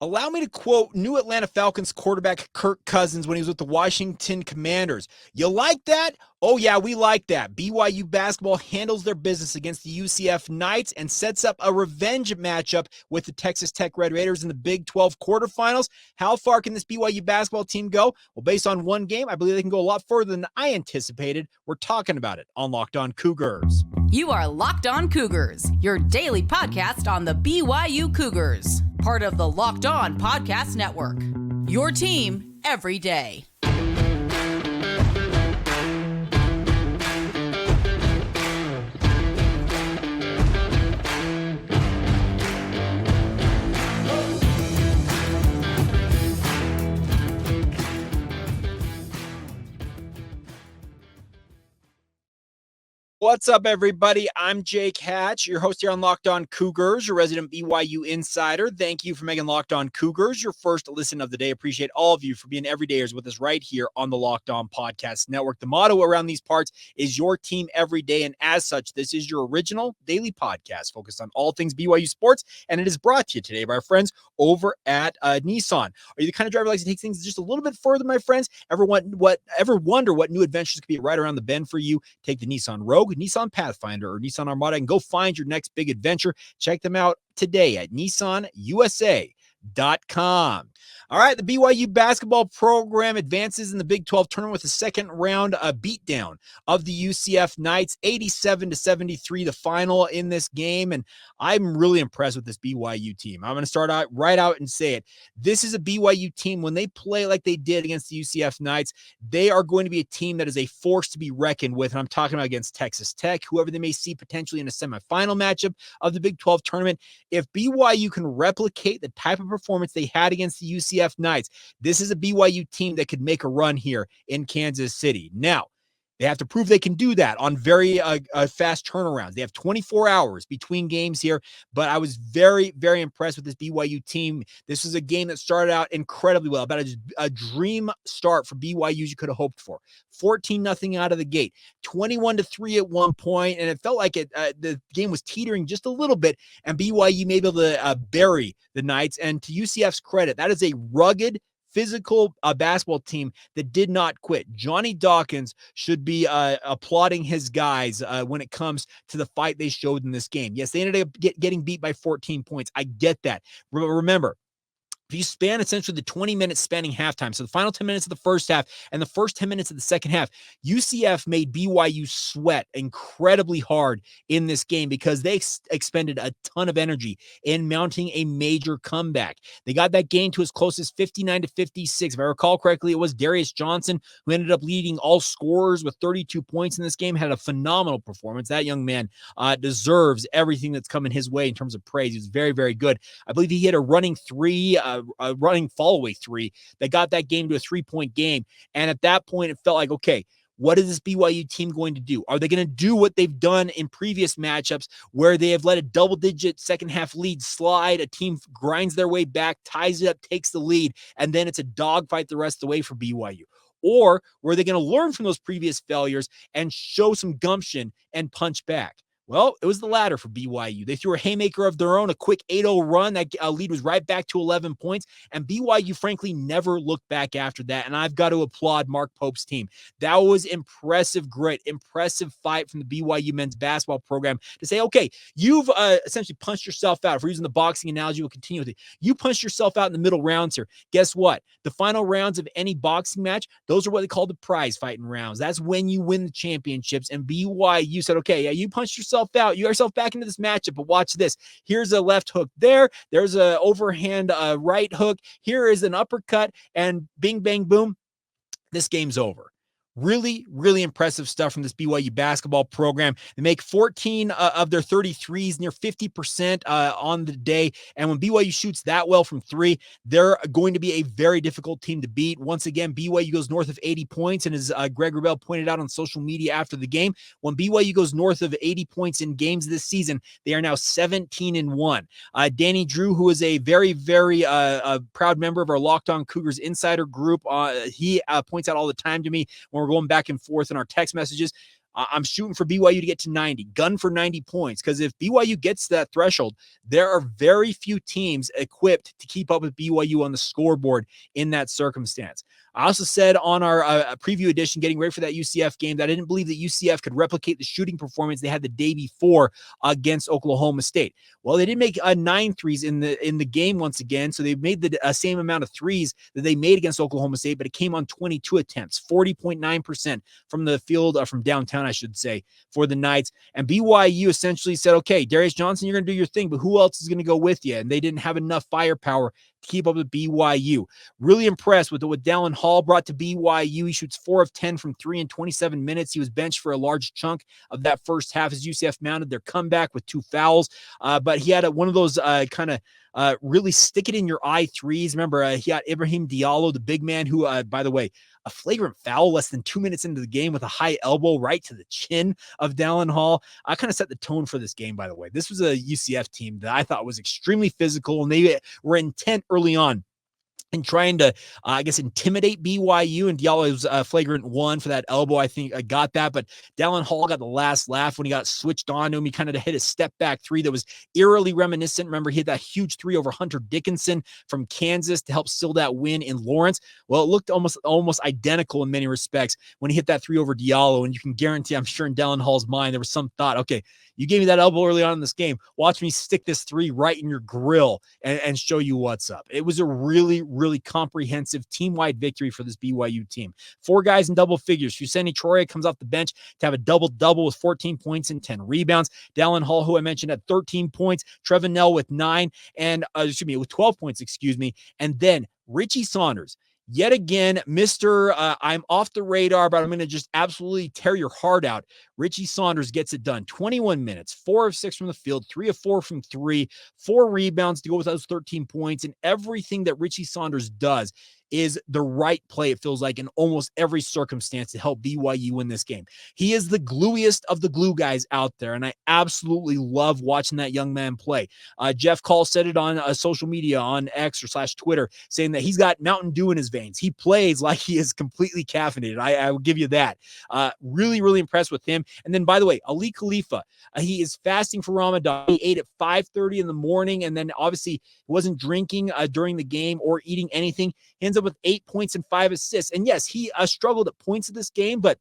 Allow me to quote new Atlanta Falcons quarterback Kirk Cousins when he was with the Washington Commanders. You like that? Oh, yeah, we like that. BYU basketball handles their business against the UCF Knights and sets up a revenge matchup with the Texas Tech Red Raiders in the Big 12 quarterfinals. How far can this BYU basketball team go? Well, based on one game, I believe they can go a lot further than I anticipated. We're talking about it on Locked On Cougars. You are Locked On Cougars, your daily podcast on the BYU Cougars, part of the Locked On Podcast Network. Your team every day. What's up, everybody? I'm Jake Hatch, your host here on Locked On Cougars, your resident BYU insider. Thank you for making Locked On Cougars your first listen of the day. Appreciate all of you for being everydayers with us right here on the Locked On Podcast Network. The motto around these parts is your team every day, and as such, this is your original daily podcast focused on all things BYU sports, and it is brought to you today by our friends over at Nissan. Are you the kind of driver who likes to take things just a little bit further, my friends? Ever wonder what new adventures could be right around the bend for you? Take the Nissan Rogue, Nissan Pathfinder, or Nissan Armada and go find your next big adventure. Check them out today at nissanusa.com. All right, the BYU basketball program advances in the Big 12 tournament with a second round beatdown of the UCF Knights, 87-73, the final in this game. And I'm really impressed with this BYU team. I'm going to start out right out and say it. This is a BYU team. When they play like they did against the UCF Knights, they are going to be a team that is a force to be reckoned with. And I'm talking about against Texas Tech, whoever they may see potentially in a semifinal matchup of the Big 12 tournament. If BYU can replicate the type of performance they had against the UCF Knights, this is a BYU team that could make a run here in Kansas City. Now, they have to prove they can do that on very fast turnarounds. They have 24 hours between games here, but I was very, very impressed with this BYU team. This was a game that started out incredibly well, about a dream start for BYU you could have hoped for. 14-0 out of the gate, 21-3 at one point, and it felt like the game was teetering just a little bit, and BYU may be able to bury the Knights. And to UCF's credit, that is a rugged, physical basketball team that did not quit. Johnny Dawkins should be applauding his guys when it comes to the fight they showed in this game. Yes, they ended up getting beat by 14 points. I get that. Remember, if you span essentially the 20 minutes spanning halftime, so the final 10 minutes of the first half and the first 10 minutes of the second half, UCF made BYU sweat incredibly hard in this game because they expended a ton of energy in mounting a major comeback. They got that game to as close as 59-56. If I recall correctly, it was Darius Johnson who ended up leading all scorers with 32 points in this game, had a phenomenal performance. That young man deserves everything that's coming his way in terms of praise. He was very, very good. I believe he hit a running three, a running fall-away three that got that game to a 3-point game. And at that point, it felt like, okay, what is this BYU team going to do? Are they going to do what they've done in previous matchups where they have let a double-digit second-half lead slide, a team grinds their way back, ties it up, takes the lead, and then it's a dogfight the rest of the way for BYU? Or were they going to learn from those previous failures and show some gumption and punch back? Well, it was the latter for BYU. They threw a haymaker of their own, a quick 8-0 run. That lead was right back to 11 points, and BYU, frankly, never looked back after that, and I've got to applaud Mark Pope's team. That was impressive grit, impressive fight from the BYU men's basketball program to say, okay, you've essentially punched yourself out. If we're using the boxing analogy, we'll continue with it. You punched yourself out in the middle rounds here. Guess what? The final rounds of any boxing match, those are what they call the prize fighting rounds. That's when you win the championships, and BYU said, okay, yeah, you punched yourself out. You got yourself back into this matchup, but watch this. Here's a left hook there. There's a overhand right hook. Here is an uppercut, and bing, bang, boom. This game's over. Really, really impressive stuff from this BYU basketball program. They make 14 of their 33s, near 50% on the day. And when BYU shoots that well from three, they're going to be a very difficult team to beat. Once again, BYU goes north of 80 points. And as Greg Wrubell pointed out on social media after the game, when BYU goes north of 80 points in games this season, they are now 17-1. Danny Drew, who is a very, very proud member of our Locked On Cougars Insider group, he points out all the time to me when we're going back and forth in our text messages. I'm shooting for BYU to get to 90, gun for 90 points. Because if BYU gets to that threshold, there are very few teams equipped to keep up with BYU on the scoreboard in that circumstance. I also said on our preview edition, getting ready for that UCF game, that I didn't believe that UCF could replicate the shooting performance they had the day before against Oklahoma State. Well, they did make 9 threes in the game once again, so they made the same amount of threes that they made against Oklahoma State, but it came on 22 attempts, 40.9% from the field, from downtown, I should say, for the Knights. And BYU essentially said, okay, Darius Johnson, you're going to do your thing, but who else is going to go with you? And they didn't have enough firepower to keep up with BYU. Really impressed with what Dallin Hall brought to BYU. He shoots 4 of 10 from 3 in 27 minutes. He was benched for a large chunk of that first half as UCF mounted their comeback with 2 fouls. But he had one of those really stick it in your eye threes. Remember, he got Ibrahim Diallo, the big man, who, by the way, a flagrant foul less than 2 minutes into the game with a high elbow right to the chin of Dallin Hall. I kind of set the tone for this game, by the way. This was a UCF team that I thought was extremely physical, and they were intent early on and trying to, intimidate BYU, and Diallo's flagrant 1 for that elbow. I think I got that, but Dallin Hall got the last laugh when he got switched on to him. He kind of hit a step back 3 that was eerily reminiscent. Remember, he hit that huge 3 over Hunter Dickinson from Kansas to help seal that win in Lawrence. Well, it looked almost identical in many respects when he hit that 3 over Diallo, and you can guarantee, I'm sure in Dallin Hall's mind, there was some thought, okay, you gave me that elbow early on in this game. Watch me stick this 3 right in your grill and show you what's up. It was a really, really comprehensive team-wide victory for this BYU team. 4 guys in double figures. Foussenyi Traore comes off the bench to have a double-double with 14 points and 10 rebounds. Dallin Hall, who I mentioned, had 13 points. Trevor with 9 and with 12 points, and then Richie Saunders. Yet again, Mr. I'm off the radar, but I'm going to just absolutely tear your heart out. Richie Saunders gets it done. 21 minutes, 4 of 6 from the field, 3 of 4 from 3, 4 rebounds to go with those 13 points. And everything that Richie Saunders does is the right play, it feels like, in almost every circumstance to help BYU win this game. He is the gluiest of the glue guys out there, and I absolutely love watching that young man play. Jeff Call said it on social media, on X or /Twitter, saying that he's got Mountain Dew in his veins. He plays like he is completely caffeinated. I will give you that. Really, really impressed with him. And then, by the way, Ali Khalifa, he is fasting for Ramadan. He ate at 5:30 in the morning, and then obviously he wasn't drinking during the game or eating anything. He ends up with 8 points and 5 assists. And yes, he struggled at points in this game, but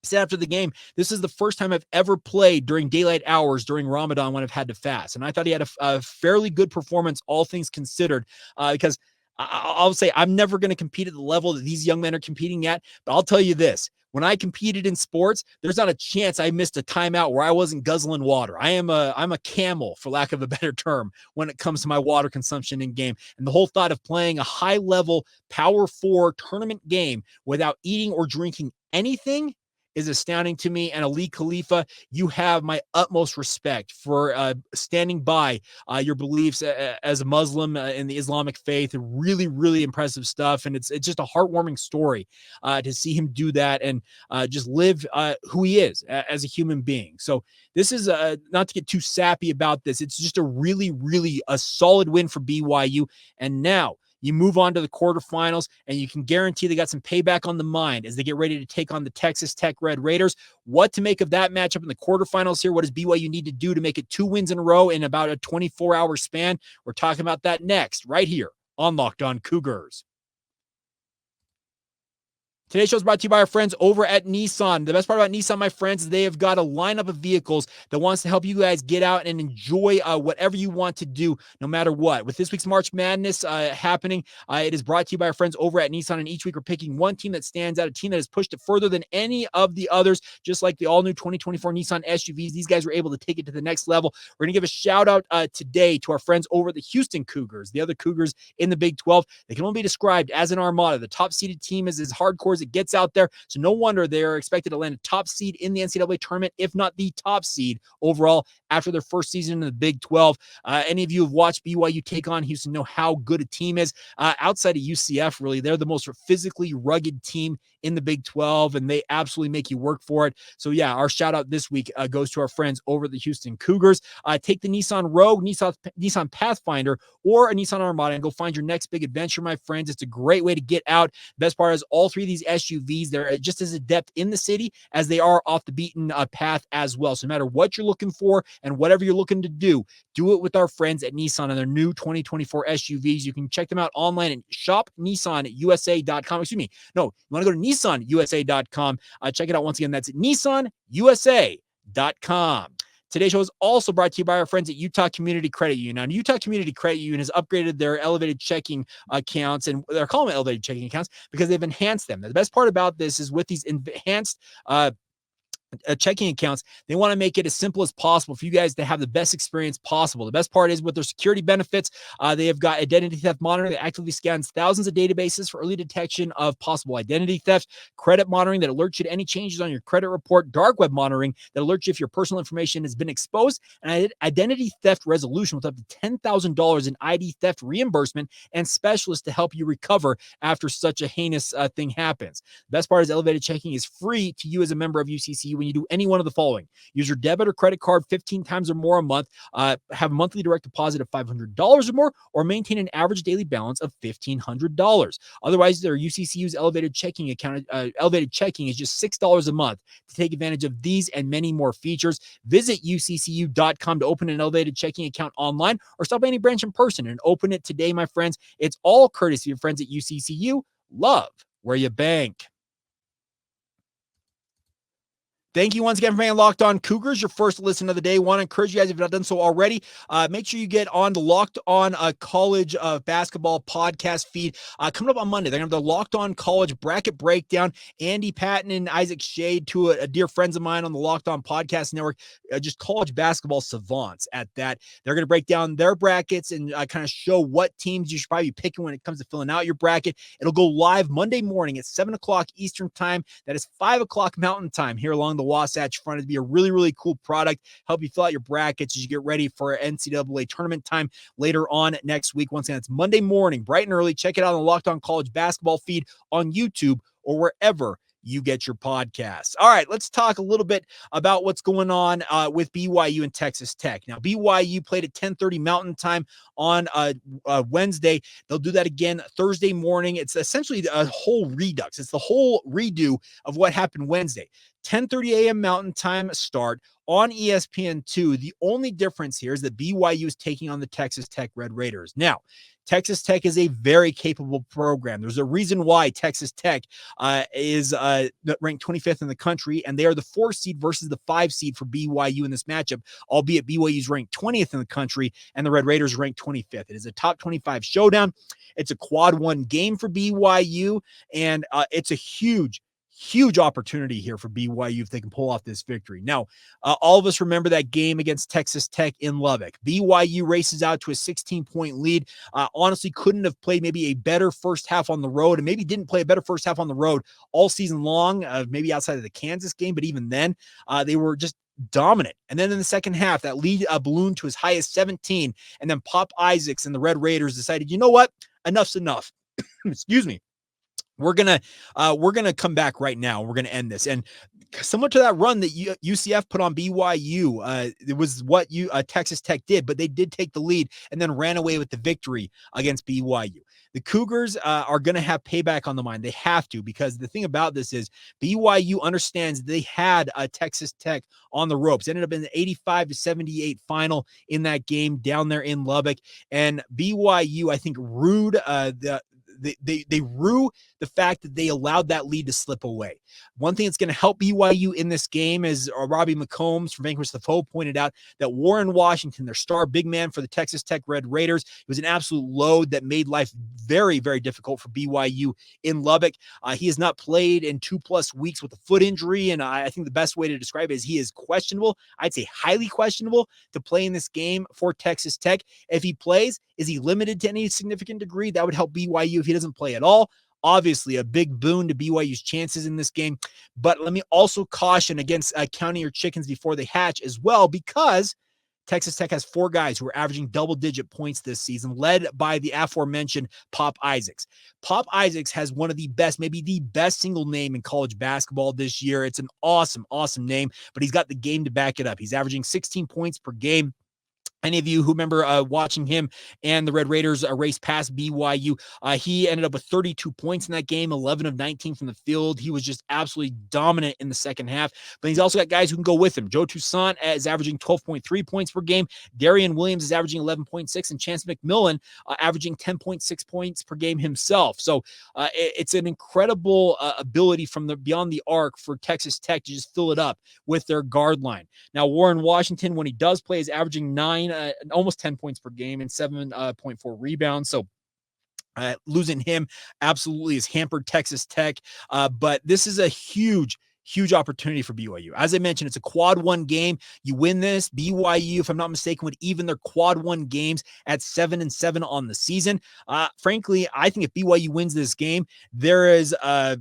said after the game, this is the first time I've ever played during daylight hours during Ramadan when I've had to fast. And I thought he had a fairly good performance, all things considered, because I'll say I'm never going to compete at the level that these young men are competing at. But I'll tell you this. When I competed in sports, there's not a chance I missed a timeout where I wasn't guzzling water. I'm a camel, for lack of a better term, when it comes to my water consumption in game. And the whole thought of playing a high-level Power 4 tournament game without eating or drinking anything is astounding to me. And Ali Khalifa, you have my utmost respect for standing by your beliefs as a Muslim in the Islamic faith. Really, really impressive stuff. And it's just a heartwarming story to see him do that and just live who he is as a human being. So this is not to get too sappy about this. It's just a really, really a solid win for BYU. And now you move on to the quarterfinals, and you can guarantee they got some payback on the mind as they get ready to take on the Texas Tech Red Raiders. What to make of that matchup in the quarterfinals here? What does BYU need to do to make it 2 wins in a row in about a 24-hour span? We're talking about that next, right here on Locked On Cougars. Today's show is brought to you by our friends over at Nissan. The best part about Nissan, my friends, is they have got a lineup of vehicles that wants to help you guys get out and enjoy whatever you want to do, no matter what. With this week's March Madness happening, it is brought to you by our friends over at Nissan, and each week we're picking one team that stands out, a team that has pushed it further than any of the others, just like the all-new 2024 Nissan SUVs. These guys were able to take it to the next level. We're going to give a shout-out today to our friends over at the Houston Cougars, the other Cougars in the Big 12. They can only be described as an armada. The top-seeded team is as hardcore as it gets out there, so no wonder they are expected to land a top seed in the NCAA tournament, if not the top seed overall after their first season in the Big 12. Any of you have watched BYU take on Houston know how good a team is. Outside of UCF, really, they're the most physically rugged team in the Big 12, and they absolutely make you work for it. So yeah, our shout out this week goes to our friends over at the Houston Cougars. Take the Nissan Rogue, Nissan Pathfinder, or a Nissan Armada and go find your next big adventure, my friends. It's a great way to get out. Best part is all three of these SUVs. They're just as adept in the city as they are off the beaten path as well. So no matter what you're looking for and whatever you're looking to do it with our friends at Nissan and their new 2024 SUVs. You can check them out online at shopnissanusa.com. Excuse me. No, you want to go to nissanusa.com. Check it out once again. That's nissanusa.com. Today's show is also brought to you by our friends at Utah Community Credit Union. Now, Utah Community Credit Union has upgraded their elevated checking accounts, and they're calling them elevated checking accounts because they've enhanced them. Now, the best part about this is with these enhanced checking accounts, they want to make it as simple as possible for you guys to have the best experience possible. The best part is with their security benefits, they have got identity theft monitoring that actively scans thousands of databases for early detection of possible identity theft, credit monitoring that alerts you to any changes on your credit report, dark web monitoring that alerts you if your personal information has been exposed, and identity theft resolution with up to $10,000 in ID theft reimbursement and specialists to help you recover after such a heinous thing happens. The best part is elevated checking is free to you as a member of UCCU when you do any one of the following. Use your debit or credit card 15 times or more a month, have a monthly direct deposit of $500 or more, or maintain an average daily balance of $1,500. Otherwise, their UCCU's elevated checking account, elevated checking is just $6 a month. To take advantage of these and many more features, visit uccu.com to open an elevated checking account online or stop by any branch in person and open it today, my friends. It's all courtesy of friends at UCCU. Love where you bank. Thank you once again for being Locked On Cougars, your first listen of the day. Want to encourage you guys, if you've not done so already, make sure you get on the Locked On College Basketball podcast feed. Coming up on Monday, they're going to have the Locked On College Bracket Breakdown. Andy Patton and Isaac Shade, two dear friends of mine on the Locked On Podcast Network, just college basketball savants at that. They're going to break down their brackets and kind of show what teams you should probably be picking when it comes to filling out your bracket. It'll go live Monday morning at 7 o'clock Eastern Time. That is 5 o'clock Mountain Time here along the Wasatch Front. It'd be a really, really cool product. Help you fill out your brackets as you get ready for NCAA tournament time later on next week. Once again, it's Monday morning, bright and early. Check it out on the Locked On College Basketball feed on YouTube or wherever you get your podcasts. All right, let's talk a little bit about what's going on with BYU and Texas Tech. Now, BYU played at 10:30 Mountain Time on Wednesday. They'll do that again Thursday morning. It's essentially a whole redux. It's the whole redo of what happened Wednesday. 10:30 a.m. Mountain Time start on ESPN2. The only difference here is that BYU is taking on the Texas Tech Red Raiders. Now, Texas Tech is a very capable program. There's a reason why Texas Tech is ranked 25th in the country, and they are the 4 seed versus the 5 seed for BYU in this matchup, albeit BYU's ranked 20th in the country, and the Red Raiders ranked 25th. It is a top 25 showdown. It's a quad 1 game for BYU, and it's a huge opportunity here for BYU if they can pull off this victory. Now, all of us remember that game against Texas Tech in Lubbock. BYU races out to a 16-point lead. Honestly, couldn't have played maybe a better first half on the road, and maybe didn't play a better first half on the road all season long, maybe outside of the Kansas game, but even then, they were just dominant. And then in the second half, that lead ballooned to as high as 17, and then Pop Isaacs and the Red Raiders decided, you know what? Enough's enough. Excuse me. We're gonna come back right now. We're gonna end this, and similar to that run that UCF put on BYU, it was what Texas Tech did, but they did take the lead and then ran away with the victory against BYU. The Cougars are going to have payback on the mind. They have to, because the thing about this is BYU understands they had Texas Tech on the ropes. It ended up in the 85-78 final in that game down there in Lubbock, and BYU, I think, rued they rue the fact that they allowed that lead to slip away. One thing that's going to help BYU in this game is Robbie McCombs from Vanquish the Foe pointed out that Warren Washington, their star big man for the Texas Tech Red Raiders, was an absolute load that made life very, very difficult for BYU in Lubbock. He has not played in 2+ weeks with a foot injury, and I think the best way to describe it is he is questionable. I'd say highly questionable to play in this game for Texas Tech. If he plays, is he limited to any significant degree? That would help BYU. If he doesn't play at all, obviously a big boon to BYU's chances in this game. But let me also caution against counting your chickens before they hatch as well, because Texas Tech has 4 guys who are averaging double-digit points this season, led by the aforementioned Pop Isaacs. Pop Isaacs has one of the best, maybe the best single name in college basketball this year. It's an awesome, awesome name, but he's got the game to back it up. He's averaging 16 points per game. Any of you who remember watching him and the Red Raiders race past BYU, he ended up with 32 points in that game, 11 of 19 from the field. He was just absolutely dominant in the second half. But he's also got guys who can go with him. Joe Toussaint is averaging 12.3 points per game. Darian Williams is averaging 11.6, and Chance McMillan averaging 10.6 points per game himself. So it's an incredible ability from the beyond the arc for Texas Tech to just fill it up with their guard line. Now, Warren Washington, when he does play, is averaging almost 10 points per game and 7.4 rebounds. So losing him absolutely has hampered Texas Tech. But this is a huge opportunity for BYU. As I mentioned, it's a quad one game. You win this, BYU, if I'm not mistaken, would even their quad one games at 7-7 on the season. Frankly, I think if BYU wins this game, there is a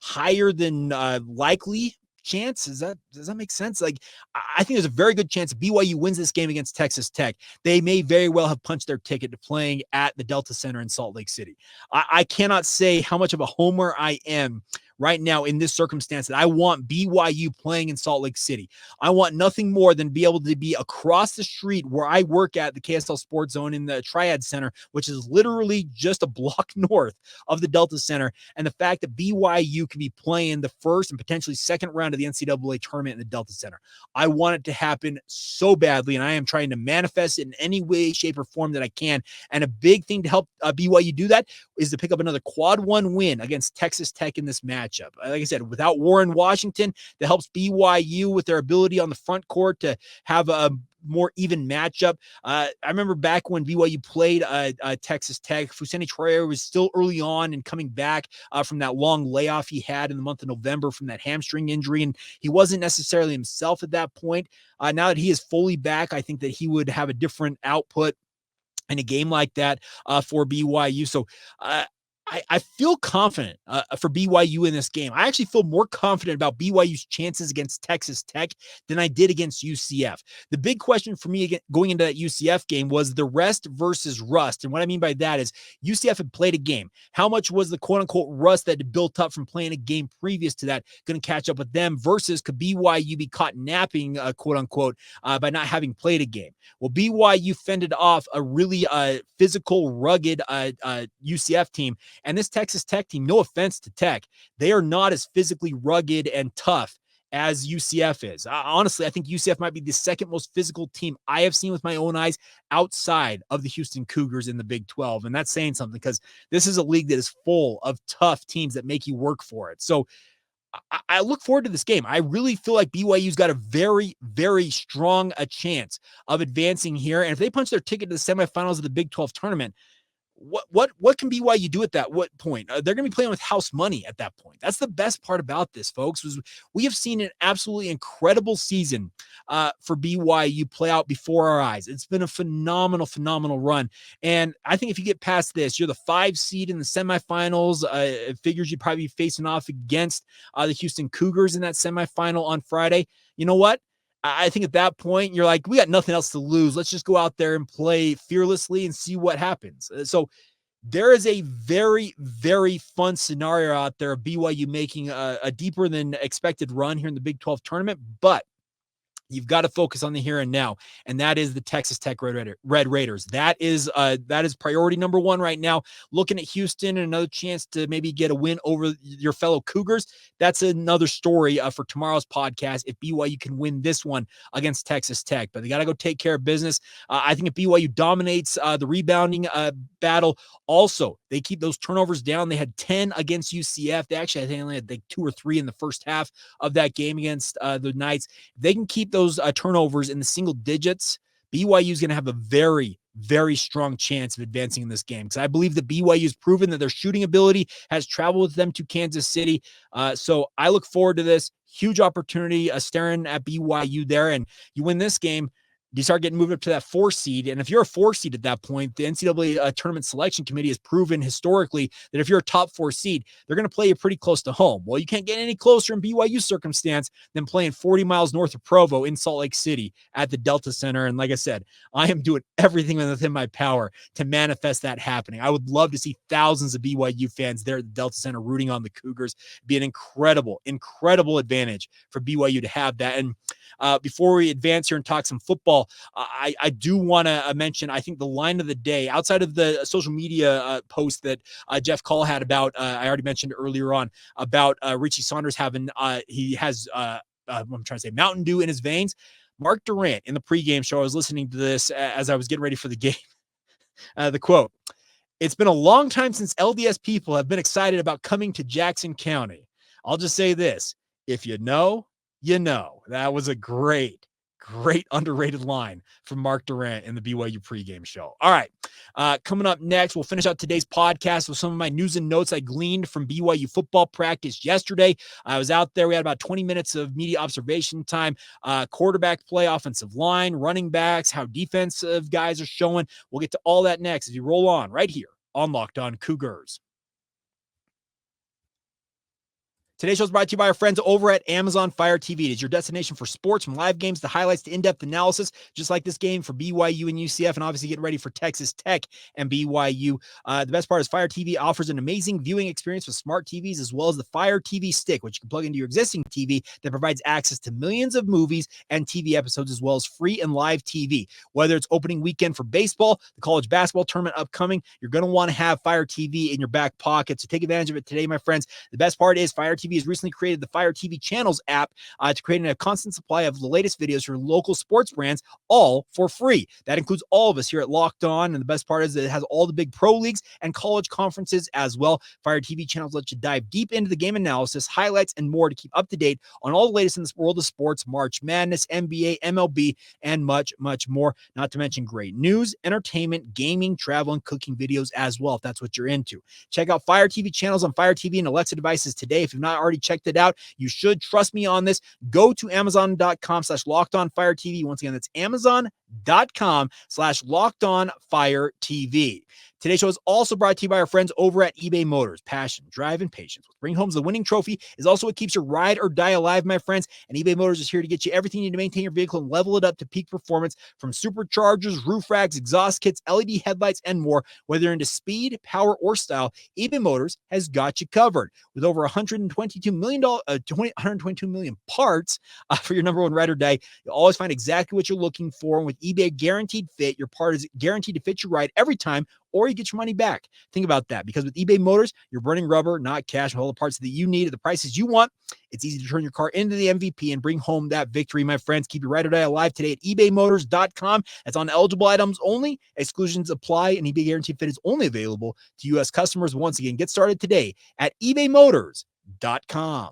higher than likely chance. Does that make sense? Like, I think there's a very good chance BYU wins this game against Texas Tech. They may very well have punched their ticket to playing at the Delta Center in Salt Lake City. I cannot say how much of a homer I am right now in this circumstance that I want BYU playing in Salt Lake City. I want nothing more than be able to be across the street where I work at the KSL Sports Zone in the Triad Center, which is literally just a block north of the Delta Center. And the fact that BYU can be playing the first and potentially second round of the NCAA tournament in the Delta Center. I want it to happen so badly, and I am trying to manifest it in any way, shape, or form that I can. And a big thing to help BYU do that is to pick up another quad one win against Texas Tech in this matchup. Like I said, without Warren Washington, that helps BYU with their ability on the front court to have a more even matchup. I remember back when BYU played Texas Tech, Foussenyi Traore was still early on and coming back from that long layoff he had in the month of November from that hamstring injury, and he wasn't necessarily himself at that point. Now that he is fully back, I think that he would have a different output in a game like that for BYU. So I feel confident for BYU in this game. I actually feel more confident about BYU's chances against Texas Tech than I did against UCF. The big question for me going into that UCF game was the rest versus rust. And what I mean by that is UCF had played a game. How much was the quote-unquote rust that had built up from playing a game previous to that going to catch up with them versus could BYU be caught napping, quote-unquote, by not having played a game? Well, BYU fended off a really physical, rugged UCF team. And this Texas Tech team, no offense to Tech, they are not as physically rugged and tough as UCF is. Honestly, I think UCF might be the second most physical team I have seen with my own eyes outside of the Houston Cougars in the Big 12. And that's saying something because this is a league that is full of tough teams that make you work for it. So I look forward to this game. I really feel like BYU's got a very, very strong chance of advancing here. And if they punch their ticket to the semifinals of the Big 12 tournament, what can BYU do at that point? They're going to be playing with house money at that point. That's the best part about this, folks, was we have seen an absolutely incredible season for BYU play out before our eyes. It's been a phenomenal run. And I think if you get past this, you're the 5 seed in the semifinals. It figures you'd probably be facing off against the Houston Cougars in that semifinal on Friday. You know what? I think at that point, you're like, we got nothing else to lose. Let's just go out there and play fearlessly and see what happens. So there is a very, very fun scenario out there of BYU making a deeper than expected run here in the Big 12 tournament, but you've got to focus on the here and now, and that is the Texas Tech Red Raiders. That is priority number one right now. Looking at Houston and another chance to maybe get a win over your fellow Cougars. That's another story for tomorrow's podcast if BYU can win this one against Texas Tech. But they got to go take care of business. I think if BYU dominates the rebounding battle, also they keep those turnovers down. They had 10 against UCF. They actually, I think, only had like 2 or 3 in the first half of that game against the Knights. If they can keep those turnovers in the single digits, BYU is going to have a very, very strong chance of advancing in this game because I believe that BYU has proven that their shooting ability has traveled with them to Kansas City. So I look forward to this huge opportunity staring at BYU there. And you win this game, you start getting moved up to that 4 seed. And if you're a 4 seed at that point, the NCAA tournament selection committee has proven historically that if you're a top 4 seed, they're going to play you pretty close to home. Well, you can't get any closer in BYU circumstance than playing 40 miles north of Provo in Salt Lake City at the Delta Center. And like I said, I am doing everything within my power to manifest that happening. I would love to see thousands of BYU fans there at the Delta Center rooting on the Cougars. It'd be an incredible advantage for BYU to have that. And before we advance here and talk some football, well, I do want to mention, I think the line of the day, outside of the social media post that Jeff Call had about, I already mentioned earlier on, about Richie Saunders having, he has, I'm trying to say, Mountain Dew in his veins. Mark Durant in the pregame show, I was listening to this as I was getting ready for the game. The quote, "It's been a long time since LDS people have been excited about coming to Jackson County. I'll just say this. If you know, you know." That was a great underrated line from Mark Durant in the BYU pregame show. All right. Coming up next, we'll finish out today's podcast with some of my news and notes I gleaned from BYU football practice yesterday. I was out there. We had about 20 minutes of media observation time, quarterback play, offensive line, running backs, how defensive guys are showing. We'll get to all that next as you roll on right here on Locked On Cougars. Today's show is brought to you by our friends over at Amazon Fire TV. It is your destination for sports, from live games to highlights to in-depth analysis, just like this game for BYU and UCF, and obviously getting ready for Texas Tech and BYU. The best part is Fire TV offers an amazing viewing experience with smart TVs, as well as the Fire TV Stick, which you can plug into your existing TV that provides access to millions of movies and TV episodes, as well as free and live TV. Whether it's opening weekend for baseball, the college basketball tournament upcoming, you're going to want to have Fire TV in your back pocket. So take advantage of it today, my friends. The best part is Fire TV has recently created the Fire TV Channels app to create a constant supply of the latest videos for local sports brands, all for free. That includes all of us here at Locked On, and the best part is that it has all the big pro leagues and college conferences as well. Fire TV Channels let you dive deep into the game analysis, highlights, and more to keep up to date on all the latest in this world of sports, March Madness, NBA, MLB, and much, much more. Not to mention great news, entertainment, gaming, travel, and cooking videos as well, if that's what you're into. Check out Fire TV Channels on Fire TV and Alexa devices today. If you've not already checked it out, you should. Trust me on this. Go to amazon.com/lockedonfiretv. Once again, that's amazon.com/lockedonfiretv. Today's show is also brought to you by our friends over at eBay Motors. Passion, drive, and patience with bring homes the winning trophy is also what keeps your ride or die alive, my friends. And eBay Motors is here to get you everything you need to maintain your vehicle and level it up to peak performance, from superchargers, roof racks, exhaust kits, LED headlights, and more. Whether you're into speed, power, or style, eBay Motors has got you covered. With over 122 million parts for your number one ride or die, you'll always find exactly what you're looking for. And with eBay Guaranteed Fit, your part is guaranteed to fit your ride every time, or you get your money back. Think about that, because with eBay Motors, you're burning rubber, not cash. With all the parts that you need at the prices you want, it's easy to turn your car into the MVP and bring home that victory, my friends. Keep your ride or die alive today at ebaymotors.com. That's on eligible items only. Exclusions apply, and eBay Guaranteed Fit is only available to U.S. customers. Once again, get started today at ebaymotors.com.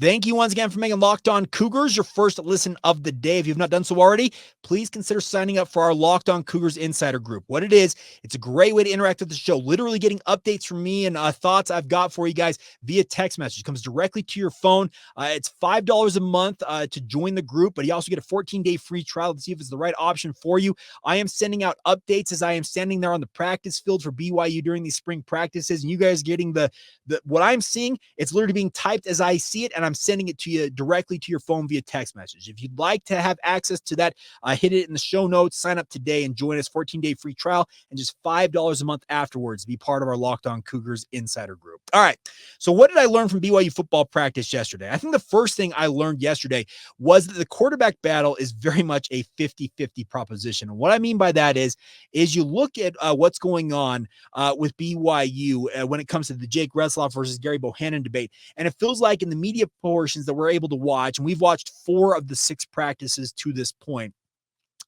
Thank you once again for making Locked On Cougars your first listen of the day. If you've not done so already, please consider signing up for our Locked On Cougars Insider Group. What it is, it's a great way to interact with the show, literally getting updates from me and thoughts I've got for you guys via text message. It comes directly to your phone. It's $5 a month to join the group, but you also get a 14-day free trial to see if it's the right option for you. I am sending out updates as I am standing there on the practice field for BYU during these spring practices, and you guys getting the what I'm seeing. It's literally being typed as I see it, and I'm sending it to you directly to your phone via text message. If you'd like to have access to that, hit it in the show notes, sign up today and join us. 14-day free trial and just $5 a month afterwards to be part of our Locked On Cougars Insider Group. All right. So what did I learn from BYU football practice yesterday? I think the first thing I learned yesterday was that the quarterback battle is very much a 50-50 proposition. And what I mean by that is you look at what's going on with BYU when it comes to the Jake Retzlaff versus Gerry Bohanon debate. And it feels like in the media portions that we're able to watch, and we've watched 4 of the 6 practices to this point,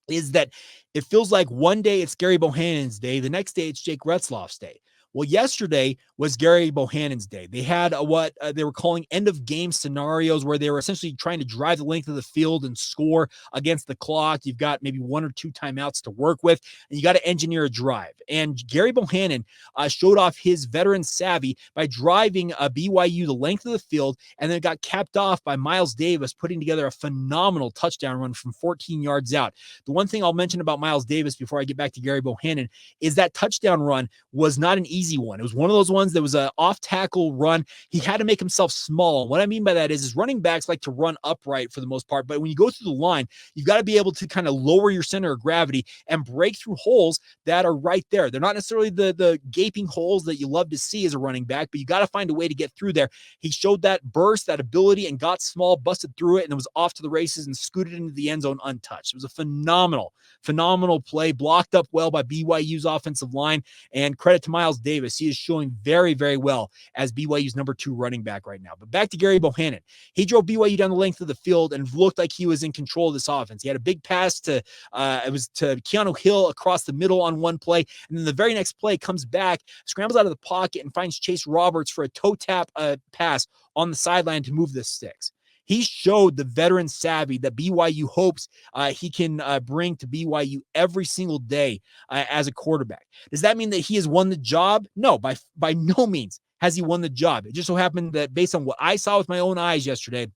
is that it feels like one day it's Gerry Bohanon's day, the next day it's Jake Retzlaff's day. Well, yesterday was Gerry Bohanon's day. They had what they were calling end-of-game scenarios, where they were essentially trying to drive the length of the field and score against the clock. You've got maybe 1 or 2 timeouts to work with, and you got to engineer a drive. And Gerry Bohanon showed off his veteran savvy by driving BYU the length of the field, and then it got capped off by Miles Davis putting together a phenomenal touchdown run from 14 yards out. The one thing I'll mention about Miles Davis before I get back to Gerry Bohanon is that touchdown run was not an easy easy one. It was one of those ones that was an off-tackle run. He had to make himself small. What I mean by that is running backs like to run upright for the most part, but when you go through the line, you've got to be able to kind of lower your center of gravity and break through holes that are right there. They're not necessarily the gaping holes that you love to see as a running back, but you got to find a way to get through there. He showed that burst, that ability, and got small, busted through it, and it was off to the races and scooted into the end zone untouched. It was a phenomenal play, blocked up well by BYU's offensive line, and credit to Miles Davis. He is showing very, very well as BYU's number 2 running back right now. But back to Gerry Bohanon. He drove BYU down the length of the field and looked like he was in control of this offense. He had a big pass to Keanu Hill across the middle on one play, and then the very next play comes back, scrambles out of the pocket, and finds Chase Roberts for a toe tap pass on the sideline to move the sticks. He showed the veteran savvy that BYU hopes he can bring to BYU every single day as a quarterback. Does that mean that he has won the job? No, by no means has he won the job. It just so happened that based on what I saw with my own eyes yesterday,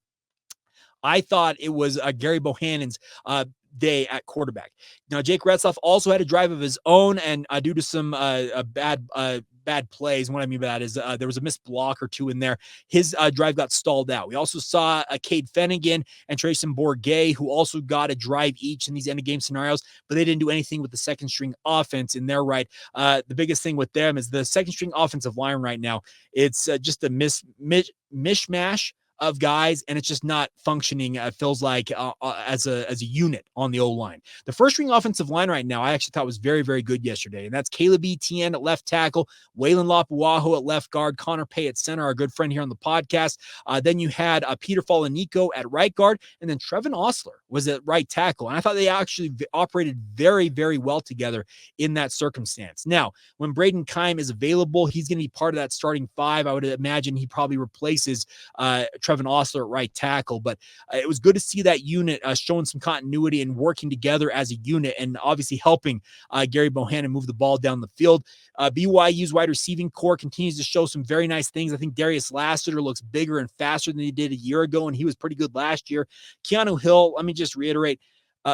I thought it was Gerry Bohanon's day at quarterback. Now, Jake Retzlaff also had a drive of his own, and due to some bad plays, and what I mean by that is there was a missed block or two in there. His drive got stalled out. We also saw Cade Fennigan and Trayson Bourget, who also got a drive each in these end-of-game scenarios, but they didn't do anything with the second-string offense in their right. The biggest thing with them is the second-string offensive line right now. It's just a mishmash of guys, and it's just not functioning. It feels like as a unit on the O-line. The first string offensive line right now, I actually thought was very, very good yesterday, and that's Caleb Etienne at left tackle, Waylon Lapuaho at left guard, Connor Pay at center, our good friend here on the podcast. Then you had Peter Falanico at right guard, and then Trevin Osler was at right tackle, and I thought they actually operated very, very well together in that circumstance. Now, when Braden Keim is available, he's going to be part of that starting 5. I would imagine he probably replaces Trevin Osler at right tackle, but it was good to see that unit showing some continuity and working together as a unit, and obviously helping Gerry Bohanon move the ball down the field. BYU's wide receiving core continues to show some very nice things. I think Darius Lassiter looks bigger and faster than he did a year ago, and he was pretty good last year. Keanu Hill, let me just reiterate,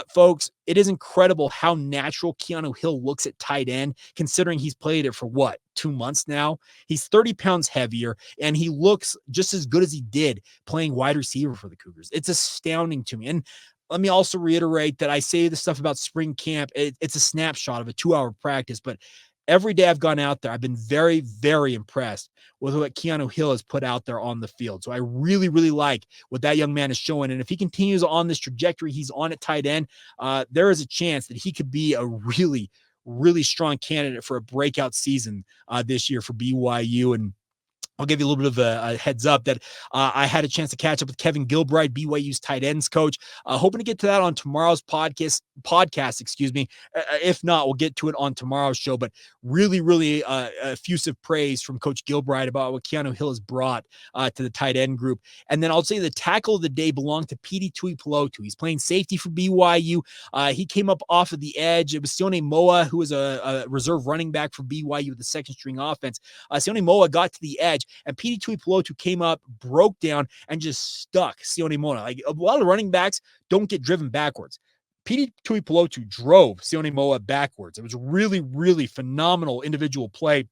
folks, it is incredible how natural Keanu Hill looks at tight end, considering he's played it for 2 months now. He's 30 pounds heavier, and he looks just as good as he did playing wide receiver for the Cougars. It's astounding to me. And let me also reiterate that I say the stuff about spring camp. It's a snapshot of a 2-hour practice, but every day I've gone out there, I've been very, very impressed with what Keanu Hill has put out there on the field. So I really, really like what that young man is showing. And if he continues on this trajectory he's on at tight end, there is a chance that he could be a really, really strong candidate for a breakout season this year for BYU. And I'll give you a little bit of a heads up that I had a chance to catch up with Kevin Gilbride, BYU's tight ends coach. Hoping to get to that on tomorrow's podcast. If not, we'll get to it on tomorrow's show. But really, really effusive praise from Coach Gilbride about what Keanu Hill has brought to the tight end group. And then I'll say the tackle of the day belonged to Petey Tuipulotu. He's playing safety for BYU. He came up off of the edge. It was Sione Moa, who was a reserve running back for BYU with the second string offense. Sione Moa got to the edge, and Petey Tuipulotu came up, broke down, and just stuck Sione Moa. Like, a lot of running backs don't get driven backwards. Petey Tuipulotu drove Sione Moa backwards. It was a really, really phenomenal individual play.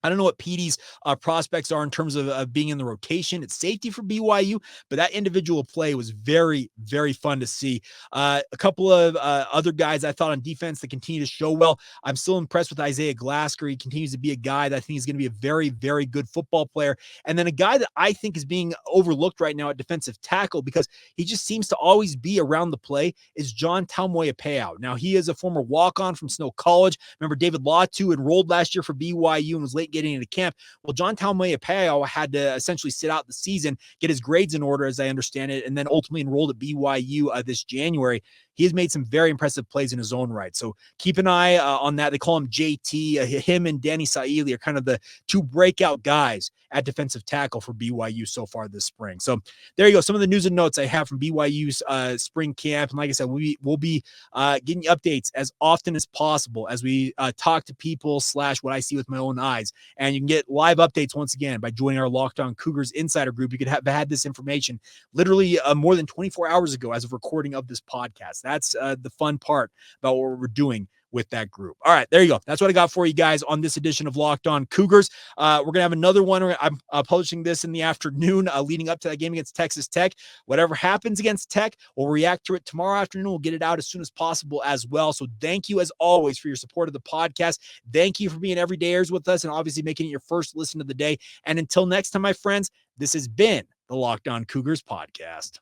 I don't know what Petey's prospects are in terms of being in the rotation. It's safety for BYU, but that individual play was very, very fun to see. A couple of other guys I thought on defense that continue to show well. I'm still impressed with Isaiah Glasker. He continues to be a guy that I think is going to be a very, very good football player. And then a guy that I think is being overlooked right now at defensive tackle because he just seems to always be around the play is John Taumoepeau. Now, he is a former walk-on from Snow College. Remember, David Latu enrolled last year for BYU and was late getting into camp. Well, John Taumoepeau had to essentially sit out the season, get his grades in order, as I understand it, and then ultimately enrolled at BYU this January. He has made some very impressive plays in his own right. So keep an eye on that. They call him JT. Him and Danny Saili are kind of the two breakout guys at defensive tackle for BYU so far this spring. So there you go. Some of the news and notes I have from BYU's spring camp. And like I said, we'll be getting you updates as often as possible as we talk to people / what I see with my own eyes. And you can get live updates once again by joining our Locked On Cougars Insider group. You could have had this information literally more than 24 hours ago as of recording of this podcast. That's the fun part about what we're doing with that group. All right, there you go. That's what I got for you guys on this edition of Locked On Cougars. We're going to have another one. I'm publishing this in the afternoon leading up to that game against Texas Tech. Whatever happens against Tech, we'll react to it tomorrow afternoon. We'll get it out as soon as possible as well. So thank you as always for your support of the podcast. Thank you for being everydayers with us and obviously making it your first listen of the day. And until next time, my friends, this has been the Locked On Cougars podcast.